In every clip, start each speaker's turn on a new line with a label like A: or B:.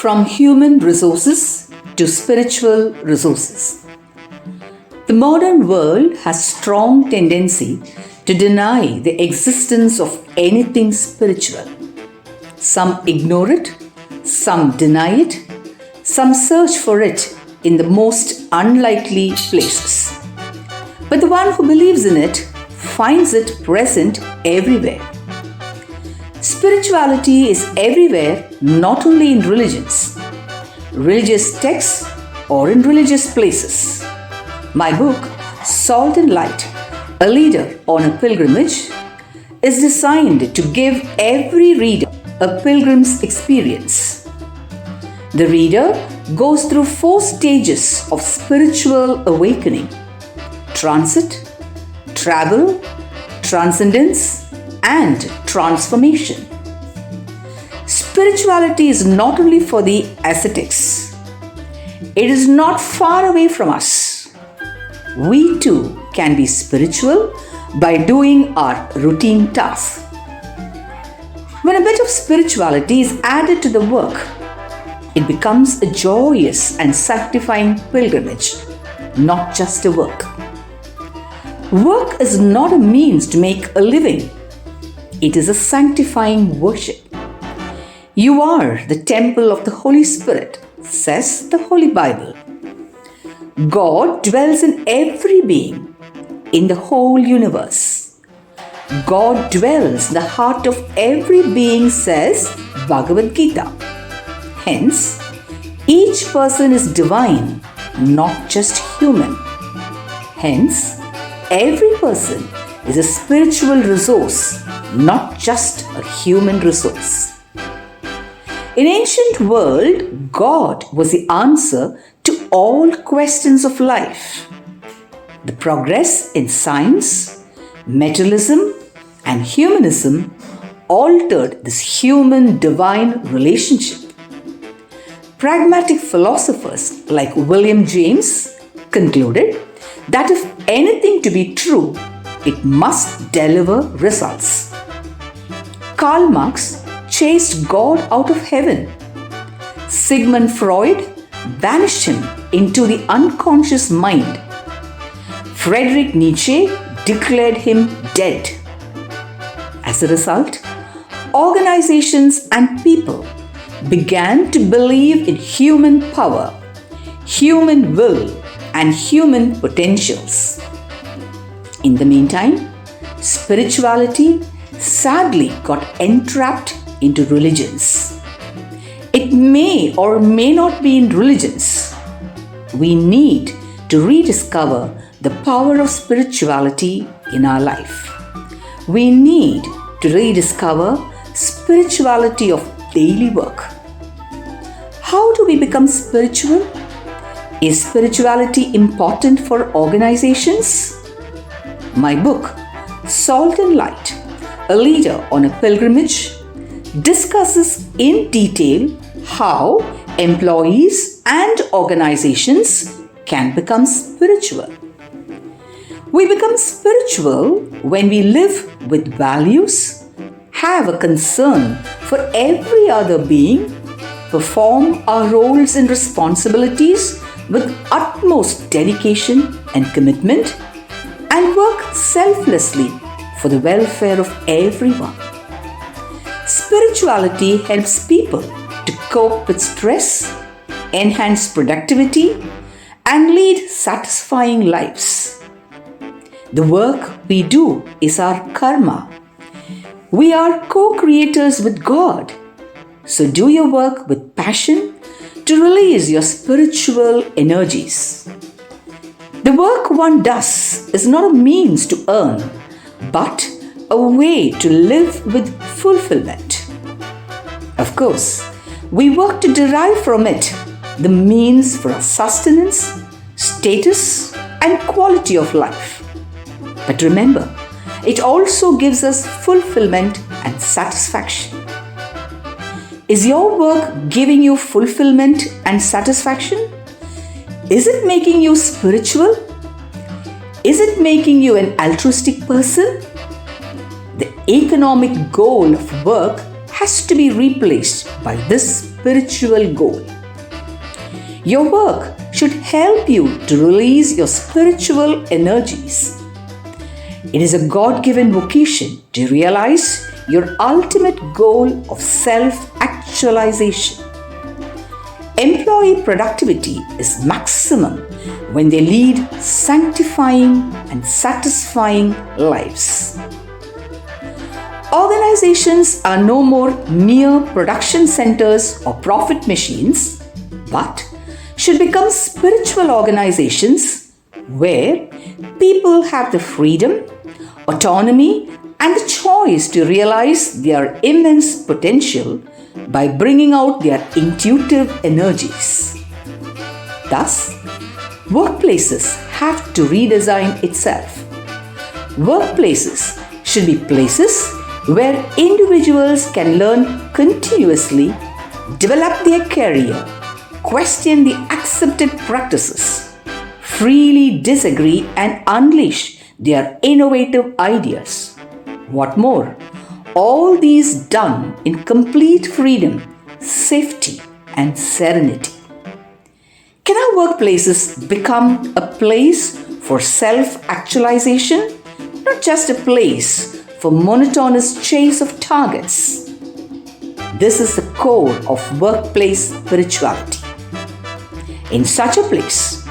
A: From human resources to spiritual resources. The modern world has strong tendency to deny the existence of anything spiritual. Some ignore it, some deny it, some search for it in the most unlikely places. But the one who believes in it finds it present everywhere. Spirituality is everywhere, not only in religious texts or in religious places. My book, Salt and Light, A Leader on a Pilgrimage, is designed to give every reader a pilgrim's experience. The reader goes through 4 stages of spiritual awakening: transit, travel, transcendence, and transformation. Spirituality is not only for the ascetics. It is not far away from us. We too can be spiritual by doing our routine tasks. When a bit of spirituality is added to the work, it becomes a joyous and sanctifying pilgrimage, not just a work. Work is not a means to make a living. It is a sanctifying worship. You are the temple of the Holy Spirit, says the Holy Bible. God dwells in every being, in the whole universe. God dwells in the heart of every being, says Bhagavad Gita. Hence, each person is divine, not just human. Hence, every person is a spiritual resource, not just a human resource. In ancient world, God was the answer to all questions of life. The progress in science, materialism, and humanism altered this human-divine relationship. Pragmatic philosophers like William James concluded that if anything to be true, it must deliver results. Karl Marx chased God out of heaven. Sigmund Freud banished him into the unconscious mind. Friedrich Nietzsche declared him dead. As a result, organizations and people began to believe in human power, human will, and human potentials. In the meantime, spirituality sadly got entrapped into religions. It may or may not be in religions. We need to rediscover the power of spirituality in our life. We need to rediscover spirituality of daily work. How do we become spiritual? Is spirituality important for organizations? My book, Salt and Light, A Leader on a Pilgrimage, discusses in detail how employees and organizations can become spiritual. We become spiritual when we live with values, have a concern for every other being, perform our roles and responsibilities with utmost dedication and commitment, and work selflessly for the welfare of everyone. Spirituality helps people to cope with stress, enhance productivity, and lead satisfying lives. The work we do is our karma. We are co-creators with God. So do your work with passion to release your spiritual energies. The work one does is not a means to earn, but a way to live with fulfillment. Of course, we work to derive from it the means for our sustenance, status, and quality of life. But remember, it also gives us fulfillment and satisfaction. Is your work giving you fulfillment and satisfaction? Is it making you spiritual? Is it making you an altruistic person? The economic goal of work has to be replaced by this spiritual goal. Your work should help you to release your spiritual energies. It is a God-given vocation to realize your ultimate goal of self-actualization. Employee productivity is maximum when they lead sanctifying and satisfying lives. Organizations are no more mere production centers or profit machines, but should become spiritual organizations where people have the freedom, autonomy, and the choice to realize their immense potential by bringing out their intuitive energies. Thus, workplaces have to redesign itself. Workplaces should be places where individuals can learn continuously, develop their career, question the accepted practices, freely disagree, and unleash their innovative ideas. What more, all these done in complete freedom, safety, and serenity. Can our workplaces become a place for self-actualization, not just a place for monotonous chase of targets? This is the core of workplace spirituality. In such a place,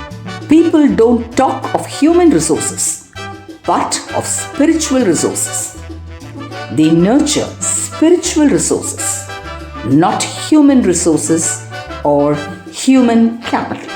A: people don't talk of human resources, but of spiritual resources. They nurture spiritual resources, not human resources or human capital.